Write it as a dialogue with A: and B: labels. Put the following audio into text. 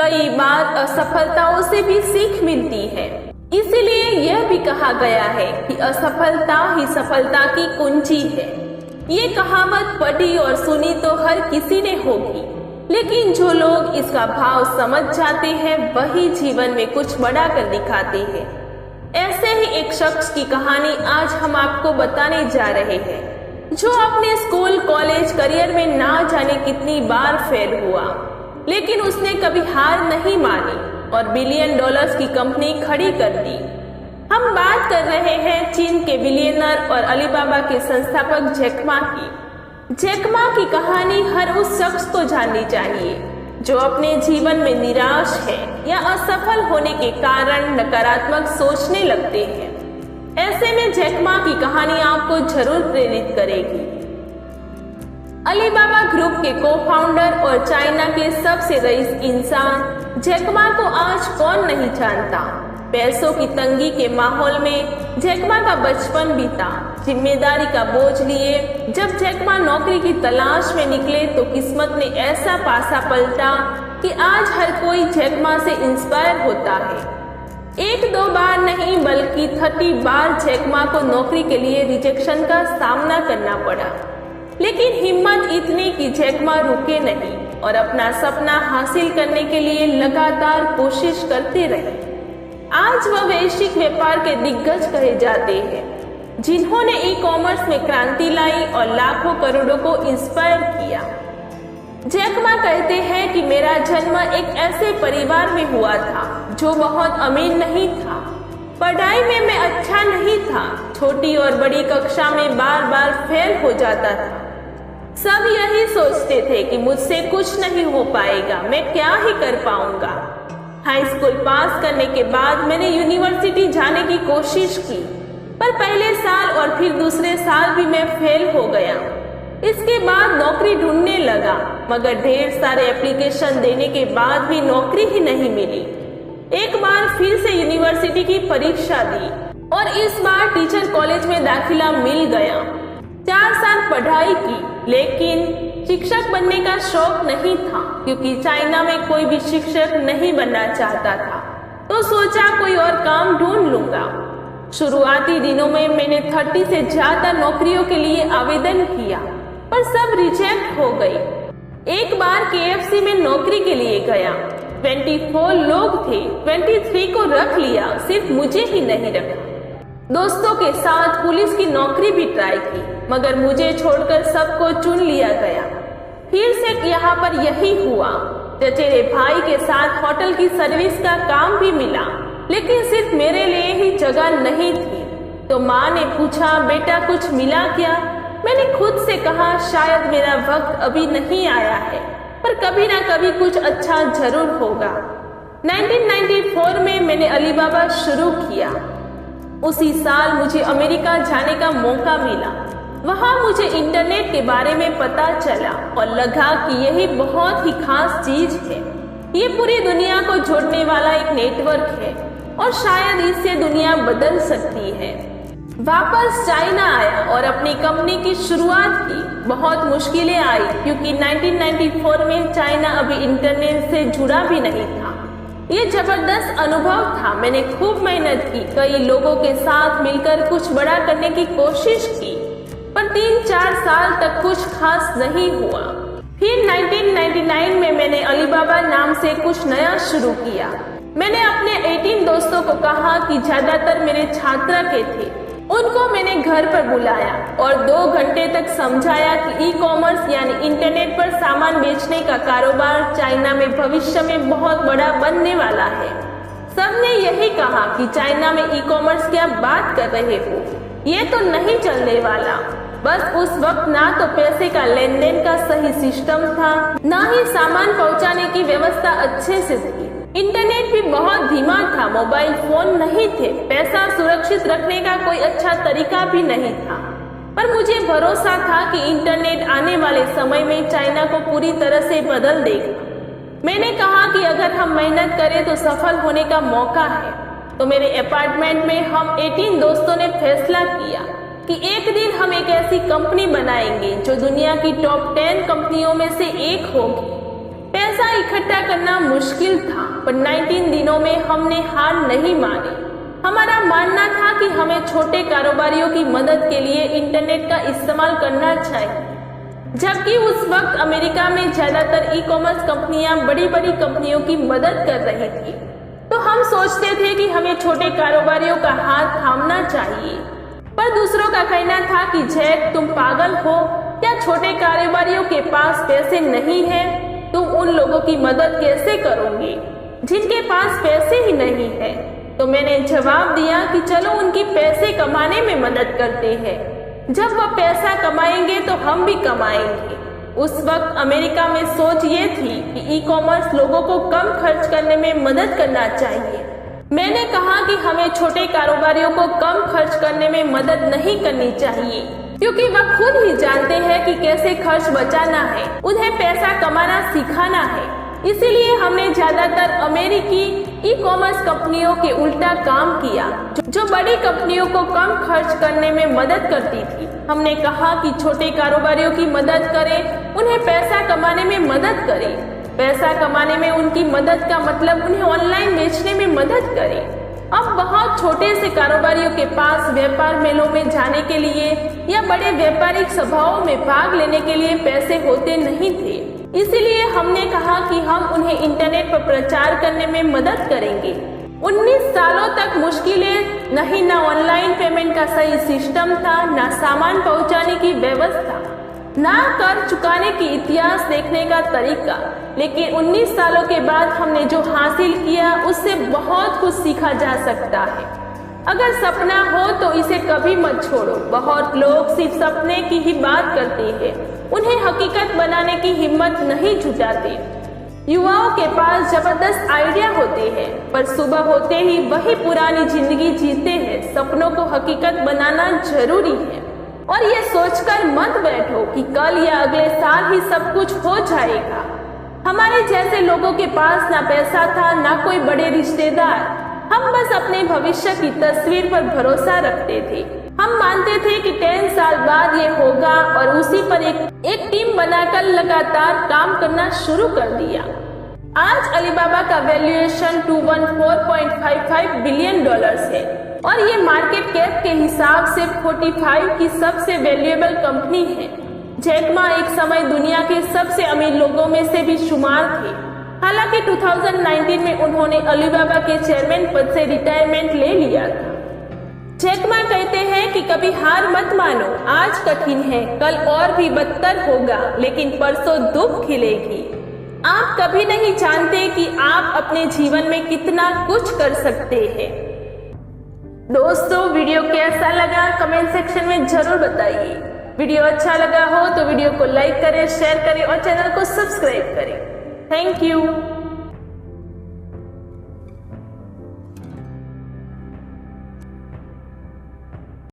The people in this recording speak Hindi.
A: कई बार असफलताओं से भी सीख मिलती है। इसीलिए यह भी कहा गया है कि असफलता ही सफलता की कुंजी है। ये कहावत पढ़ी और सुनी तो हर किसी ने होगी, लेकिन जो लोग इसका भाव समझ जाते हैं वही जीवन में कुछ बड़ा कर दिखाते हैं। ऐसे ही एक शख्स की कहानी आज हम आपको बताने जा रहे हैं, जो अपने स्कूल कॉलेज करियर में ना जाने कितनी बार फेल हुआ, लेकिन उसने कभी हार नहीं मानी और बिलियन डॉलर्स की कंपनी खड़ी कर दी। हम बात कर रहे हैं चीन के बिलियनर और अलीबाबा के संस्थापक जैक मा की। जैक मा की कहानी हर उस शख्स को जाननी चाहिए जो अपने जीवन में निराश है या असफल होने के कारण नकारात्मक सोचने लगते हैं। ऐसे में जैक मा की कहानी आपको जरूर प्रेरित करेगी। अलीबाबा ग्रुप के को-फाउंडर और चाइना के सबसे रईस इंसान जैक मा को आज कौन नहीं जानता। पैसों की तंगी के माहौल में जैक मा का बचपन बीता। जिम्मेदारी का बोझ लिए जब जैक मा नौकरी की तलाश में निकले तो किस्मत ने ऐसा पासा पलटा कि आज हर कोई जैक मा से इंस्पायर होता है। एक दो बार नहीं बल्कि 30 बार जैक मा को नौकरी के लिए रिजेक्शन का सामना करना पड़ा, लेकिन हिम्मत इतनी कि जैक मा रुके नहीं और अपना सपना हासिल करने के लिए लगातार कोशिश करते रहे। आज वह वैश्विक व्यापार के दिग्गज कहे जाते हैं, जिन्होंने ई कॉमर्स में क्रांति लाई और लाखों करोड़ों को इंस्पायर किया। जैक मा कहते हैं कि मेरा जन्म एक ऐसे परिवार में हुआ था जो बहुत अमीर नहीं था। पढ़ाई में मैं अच्छा नहीं था। छोटी और बड़ी कक्षा में बार बार फेल हो जाता था। सब यही सोचते थे कि मुझसे कुछ नहीं हो पाएगा, मैं क्या ही कर पाऊंगा। हाई स्कूल पास करने के बाद मैंने यूनिवर्सिटी जाने की कोशिश की, पर पहले साल और फिर दूसरे साल भी मैं फेल हो गया। इसके बाद नौकरी ढूंढने लगा, मगर ढेर सारे एप्लीकेशन देने के बाद भी नौकरी ही नहीं मिली। एक बार फिर से यूनिवर्सिटी की परीक्षा दी और इस बार टीचर कॉलेज में दाखिला मिल गया। 4 साल पढ़ाई की, लेकिन शिक्षक बनने का शौक नहीं था, क्योंकि चाइना में कोई भी शिक्षक नहीं बनना चाहता था। तो सोचा कोई और काम ढूंढ लूंगा। शुरुआती दिनों में मैंने 30 से ज्यादा नौकरियों के लिए आवेदन किया, पर सब रिजेक्ट हो गई। एक बार KFC में नौकरी के लिए गया। 24 लोग थे, 23 को रख लिया, सिर्फ मुझे ही नहीं रखा। दोस्तों के साथ पुलिस की नौकरी भी ट्राई की, मगर मुझे छोड़कर सबको चुन लिया गया। फिर से यहाँ पर यही हुआ। चचेरे भाई के साथ होटल की सर्विस का काम भी मिला, लेकिन सिर्फ मेरे लिए ही जगह नहीं थी। तो माँ ने पूछा, बेटा कुछ मिला क्या? मैंने खुद से कहा, शायद मेरा वक्त अभी नहीं आया है, पर कभी ना कभी कुछ अच्छा जरूर होगा। 1994 में मैंने अलीबाबा शुरू किया। उसी साल मुझे अमेरिका जाने का मौका मिला। वहाँ मुझे इंटरनेट के बारे में पता चला और लगा कि यही बहुत ही खास चीज है। ये पूरी दुनिया को जोड़ने वाला एक नेटवर्क है और शायद इससे दुनिया बदल सकती है। वापस चाइना आया और अपनी कंपनी की शुरुआत की। बहुत मुश्किलें आई, क्योंकि 1994 में चाइना अभी इंटरनेट से जुड़ा भी नहीं था। ये जबरदस्त अनुभव था। मैंने खूब मेहनत की, कई लोगों के साथ मिलकर कुछ बड़ा करने की कोशिश की, पर 3-4 साल तक कुछ खास नहीं हुआ। फिर 1999 में मैंने अलीबाबा नाम से कुछ नया शुरू किया। मैंने अपने 18 दोस्तों को कहा कि ज्यादातर मेरे छात्र के थे। उनको मैंने घर पर बुलाया और 2 घंटे तक समझाया कि ई कॉमर्स यानी इंटरनेट पर सामान बेचने का कारोबार चाइना में भविष्य में बहुत बड़ा बनने वाला है। सबने यही कहा कि चाइना में ई कॉमर्स क्या बात कर रहे हो, ये तो नहीं चलने वाला। बस उस वक्त ना तो पैसे का लेन देन का सही सिस्टम था, ना ही सामान पहुंचाने की व्यवस्था अच्छे से थी। इंटरनेट भी बहुत धीमा था, मोबाइल फोन नहीं थे, पैसा सुरक्षित रखने का कोई अच्छा तरीका भी नहीं था। पर मुझे भरोसा था कि इंटरनेट आने वाले समय में चाइना को पूरी तरह से बदल देगा। मैंने कहा कि अगर हम मेहनत करें तो सफल होने का मौका है। तो मेरे अपार्टमेंट में हम 18 दोस्तों ने फैसला किया कि एक दिन हम एक ऐसी कंपनी बनाएंगे जो दुनिया की टॉप 10 कंपनियों में से एक होगी। पैसा इकट्ठा करना मुश्किल था, पर 19 दिनों में हमने हार नहीं मानी। हमारा मानना था कि हमें छोटे कारोबारियों की मदद के लिए इंटरनेट का इस्तेमाल करना चाहिए। जबकि उस वक्त अमेरिका में ज्यादातर ई कॉमर्स कंपनियां बड़ी बड़ी कंपनियों की मदद कर रही थी, तो हम सोचते थे कि हमें छोटे कारोबारियों का हाथ थामना चाहिए। पर दूसरों का कहना था कि जैक, तुम पागल हो क्या? छोटे कारोबारियों के पास पैसे नहीं है, तुम उन लोगों की मदद कैसे करोगे जिनके पास पैसे ही नहीं है? तो मैंने जवाब दिया कि चलो उनकी पैसे कमाने में मदद करते हैं। जब वह पैसा कमाएंगे तो हम भी कमाएंगे। उस वक्त अमेरिका में सोच ये थी कि ई कॉमर्स लोगों को कम खर्च करने में मदद करना चाहिए। मैंने कहा कि हमें छोटे कारोबारियों को कम खर्च करने में मदद नहीं करनी चाहिए, क्योंकि वह खुद ही जानते हैं कि कैसे खर्च बचाना है, उन्हें पैसा कमाना सिखाना है। इसीलिए हमने ज्यादातर अमेरिकी ई कॉमर्स कंपनियों के उल्टा काम किया, जो बड़ी कंपनियों को कम खर्च करने में मदद करती थी। हमने कहा कि छोटे कारोबारियों की मदद करें, उन्हें पैसा कमाने में मदद करें। पैसा कमाने में उनकी मदद का मतलब उन्हें ऑनलाइन बेचने में मदद करें। अब बहुत छोटे से कारोबारियों के पास व्यापार मेलों में जाने के लिए या बड़े व्यापारिक सभाओं में भाग लेने के लिए पैसे होते नहीं थे। इसीलिए हमने कहा कि हम उन्हें इंटरनेट पर प्रचार करने में मदद करेंगे। 19 सालों तक मुश्किलें नहीं, ना ऑनलाइन पेमेंट का सही सिस्टम था, ना सामान पहुंचाने की व्यवस्था, ना कर चुकाने की इतिहास देखने का तरीका। लेकिन 19 सालों के बाद हमने जो हासिल किया उससे बहुत कुछ सीखा जा सकता है। अगर सपना हो तो इसे कभी मत छोड़ो। बहुत लोग सिर्फ सपने की ही बात करते हैं, उन्हें हकीकत बनाने की हिम्मत नहीं जुटाते। युवाओं के पास जबरदस्त आइडिया होते हैं, पर सुबह होते ही वही पुरानी जिंदगी जीते हैं। सपनों को हकीकत बनाना जरूरी है, और ये सोचकर मत बैठो कि कल या अगले साल ही सब कुछ हो जाएगा। हमारे जैसे लोगों के पास ना पैसा था, ना कोई बड़े रिश्तेदार। हम बस अपने भविष्य की तस्वीर पर भरोसा रखते थे। हम मानते थे कि 10 साल बाद ये होगा, और उसी पर एक टीम बनाकर लगातार काम करना शुरू कर दिया। आज अलीबाबा का वैल्यूएशन 214.55 बिलियन डॉलर्स है, और ये मार्केट कैप के हिसाब से 45 की सबसे वैल्यूएबल कंपनी है। जैक मा एक समय दुनिया के सबसे अमीर लोगों में से भी शुमार थे। हालांकि 2019 में उन्होंने अलीबाबा के चेयरमैन पद से रिटायरमेंट ले लिया था। जैक मा कहते हैं कि कभी हार मत मानो, आज कठिन है, कल और भी बदतर होगा, लेकिन परसों धूप खिलेगी। आप कभी नहीं जानते कि आप अपने जीवन में कितना कुछ कर सकते हैं। दोस्तों, वीडियो कैसा लगा कमेंट सेक्शन में जरूर बताइए। वीडियो अच्छा लगा हो तो वीडियो को लाइक करें, शेयर करें और चैनल को सब्सक्राइब करें। Thank you.